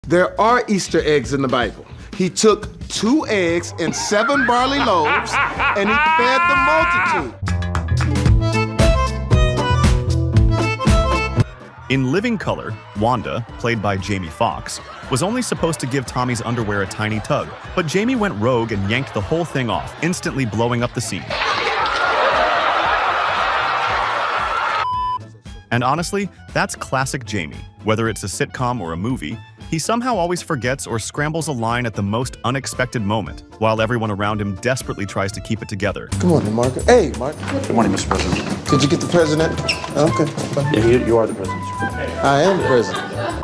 There are Easter eggs in the Bible. He took 2 eggs and 7 barley loaves, and he fed the multitude. In Living Color, Wanda, played by Jaime Foxx, was only supposed to give Tommy's underwear a tiny tug, but Jaime went rogue and yanked the whole thing off, instantly blowing up the scene. And honestly, that's classic Jaime. Whether it's a sitcom or a movie, he somehow always forgets or scrambles a line at the most unexpected moment, while everyone around him desperately tries to keep it together. Good morning, Mark. Hey, Mark. Good morning, Mr. President. Could you get the president? Okay. Yeah, you are the president. I am the president.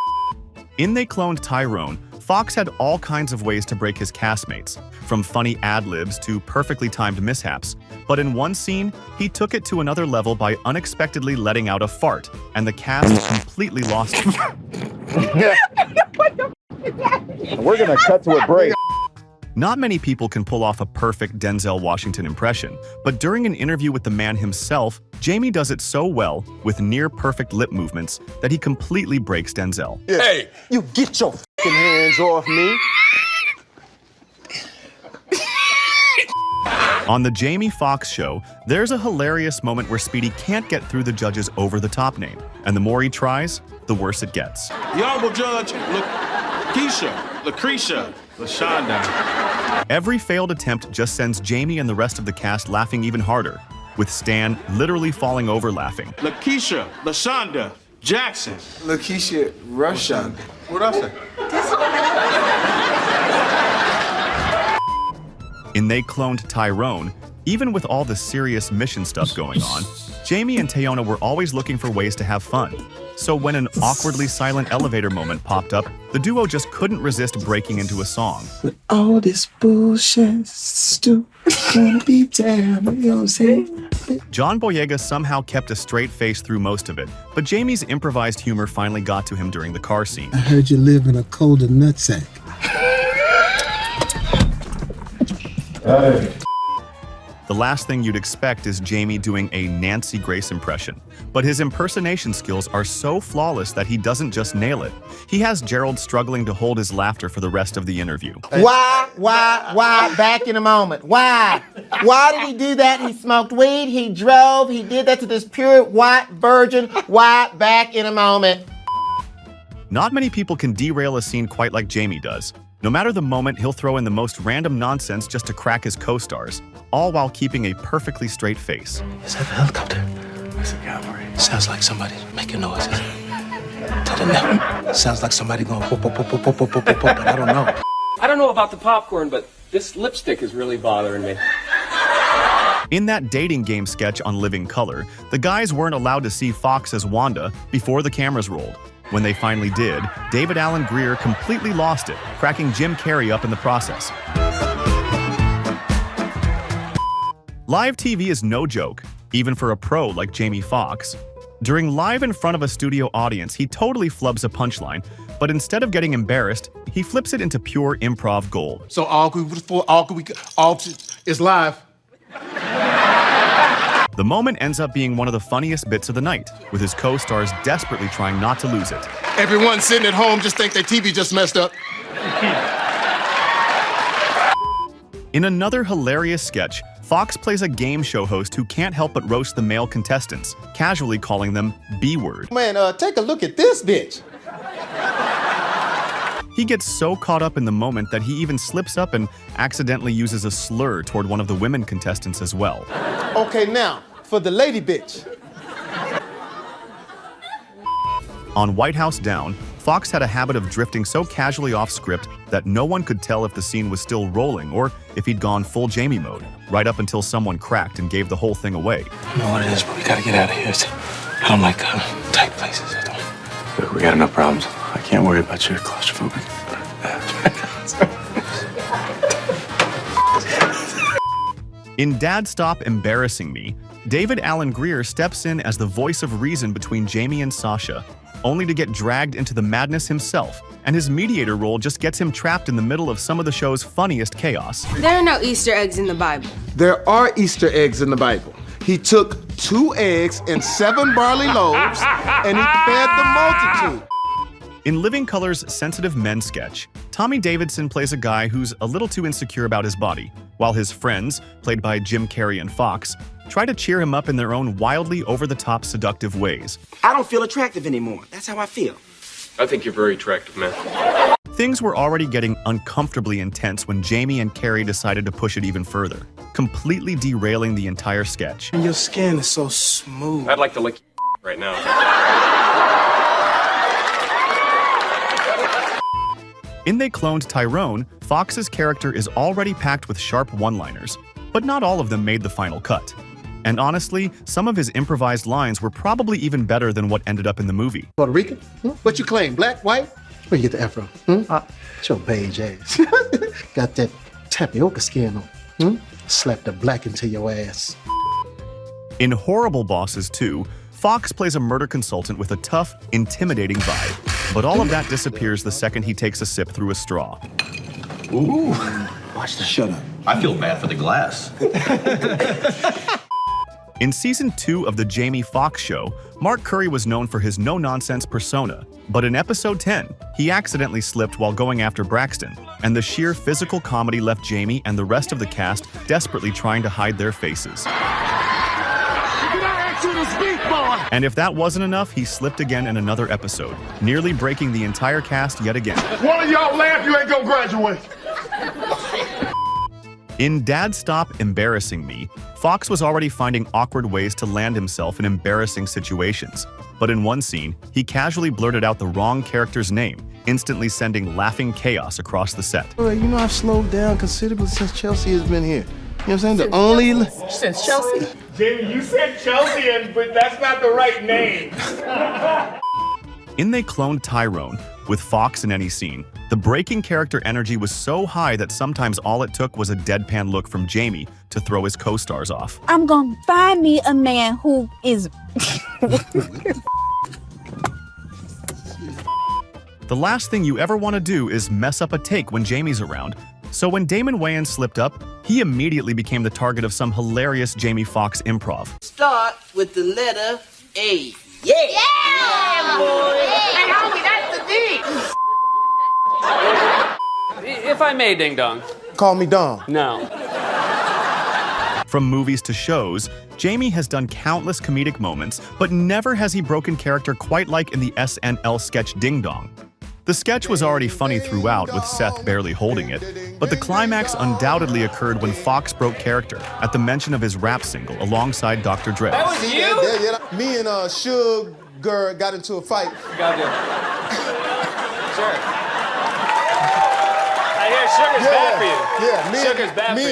In They Cloned Tyrone, Foxx had all kinds of ways to break his castmates, from funny ad-libs to perfectly timed mishaps. But in one scene, he took it to another level by unexpectedly letting out a fart, and the cast completely lost it. We're gonna cut to a break. Not many people can pull off a perfect Denzel Washington impression, but during an interview with the man himself, Jaime does it so well, with near-perfect lip movements, that he completely breaks Denzel. Hey, you get your fucking hands off me. On the Jaime Foxx show, there's a hilarious moment where Speedy can't get through the judge's over-the-top name, and the more he tries, the worse it gets. The Honorable Judge Lucretia, LaShonda. Every failed attempt just sends Jaime and the rest of the cast laughing even harder, with Stan literally falling over laughing. Lakeisha, LaShonda, Jackson. Lakeisha Russian. What'd I say? In They Cloned Tyrone, even with all the serious mission stuff going on, Jaime and Tayona were always looking for ways to have fun. So when an awkwardly silent elevator moment popped up, the duo just couldn't resist breaking into a song. With all this bullshit, Stu, gonna be damn, you know what I'm saying? John Boyega somehow kept a straight face through most of it, but Jamie's improvised humor finally got to him during the car scene. I heard you live in a colder nutsack. The last thing you'd expect is Jaime doing a Nancy Grace impression, but his impersonation skills are so flawless that he doesn't just nail it. He has Gerald struggling to hold his laughter for the rest of the interview. Why? Back in a moment. Why? Why did he do that? He smoked weed, he drove, he did that to this pure white virgin. Why? Back in a moment. Not many people can derail a scene quite like Jaime does. No matter the moment, he'll throw in the most random nonsense just to crack his co-stars, all while keeping a perfectly straight face. Is that the helicopter? Where's the cavalry? Sounds like somebody making noises. To the net. Sounds like somebody going whoop, whoop, whoop, whoop, whoop, whoop, whoop, but I don't know. I don't know about the popcorn, but this lipstick is really bothering me. In that dating game sketch on Living Color, the guys weren't allowed to see Foxx as Wanda before the cameras rolled. When they finally did, David Alan Grier completely lost it, cracking Jim Carrey up in the process. Live TV is no joke, even for a pro like Jaime Foxx. During Live in front of a studio audience, he totally flubs a punchline, but instead of getting embarrassed, he flips it into pure improv gold. So all is live. The moment ends up being one of the funniest bits of the night, with his co-stars desperately trying not to lose it. Everyone sitting at home just think their TV just messed up. In another hilarious sketch, Foxx plays a game show host who can't help but roast the male contestants, casually calling them B-word. Man, take a look at this bitch. He gets so caught up in the moment that he even slips up and accidentally uses a slur toward one of the women contestants as well. Okay, now, for the lady bitch. On White House Down, Foxx had a habit of drifting so casually off script that no one could tell if the scene was still rolling or if he'd gone full Jaime mode, right up until someone cracked and gave the whole thing away. I know what it is, but we gotta get out of here. I don't like tight places. Look, we got enough problems. I can't worry about your claustrophobic. In Dad Stop Embarrassing Me, David Alan Grier steps in as the voice of reason between Jaime and Sasha, only to get dragged into the madness himself, and his mediator role just gets him trapped in the middle of some of the show's funniest chaos. There are no Easter eggs in the Bible. There are Easter eggs in the Bible. He took 2 eggs and 7 barley loaves, and he fed the multitude. In Living Color's Sensitive Men sketch, Tommy Davidson plays a guy who's a little too insecure about his body, while his friends, played by Jim Carrey and Foxx, try to cheer him up in their own wildly over-the-top seductive ways. I don't feel attractive anymore. That's how I feel. I think you're very attractive, man. Things were already getting uncomfortably intense when Jamie and Carrey decided to push it even further, completely derailing the entire sketch. And your skin is so smooth. I'd like to lick right now. In They Cloned Tyrone, Fox's character is already packed with sharp one-liners, but not all of them made the final cut. And honestly, some of his improvised lines were probably even better than what ended up in the movie. Puerto Rican? What you claim, black, white? Where you get the afro? It's your beige ass. Got that tapioca skin on. Slap the black into your ass. In Horrible Bosses 2, Foxx plays a murder consultant with a tough, intimidating vibe. But all of that disappears the second he takes a sip through a straw. Ooh. Watch that. Shut up. I feel bad for the glass. In Season 2 of The Jaime Foxx Show, Mark Curry was known for his no-nonsense persona. But in Episode 10, he accidentally slipped while going after Braxton, and the sheer physical comedy left Jamie and the rest of the cast desperately trying to hide their faces. And if that wasn't enough, he slipped again in another episode, nearly breaking the entire cast yet again. One of y'all laugh, you ain't gonna graduate. In Dad Stop Embarrassing Me, Foxx was already finding awkward ways to land himself in embarrassing situations. But in one scene, he casually blurted out the wrong character's name, instantly sending laughing chaos across the set. You know, I've slowed down considerably since Chelsea has been here. You know what I'm saying? Since Chelsea. Jamie, you said Chelsea, but that's not the right name. In They Cloned Tyrone, with Foxx in any scene, the breaking character energy was so high that sometimes all it took was a deadpan look from Jamie to throw his co-stars off. I'm gonna find me a man who is... The last thing you ever want to do is mess up a take when Jamie's around. So when Damon Wayans slipped up, he immediately became the target of some hilarious Jaime Foxx improv. Start with the letter A. Yeah, boy. Hey, homie, that's the D. If I may, Ding Dong. Call me Dom. No. From movies to shows, Jamie has done countless comedic moments, but never has he broken character quite like in the SNL sketch Ding Dong. The sketch was already funny throughout, with Seth barely holding it, but the climax undoubtedly occurred when Foxx broke character at the mention of his rap single alongside Dr. Dre. That was you? Me and Sugar got into a fight. Gotcha. Sure. I hear sugar's bad for you. Yeah, Sugar's bad for you.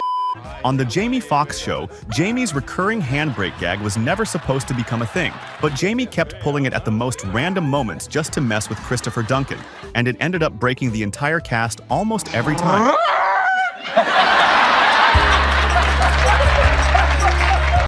On the Jaime Foxx Show, Jamie's recurring handbrake gag was never supposed to become a thing, but Jamie kept pulling it at the most random moments just to mess with Christopher Duncan, and it ended up breaking the entire cast almost every time.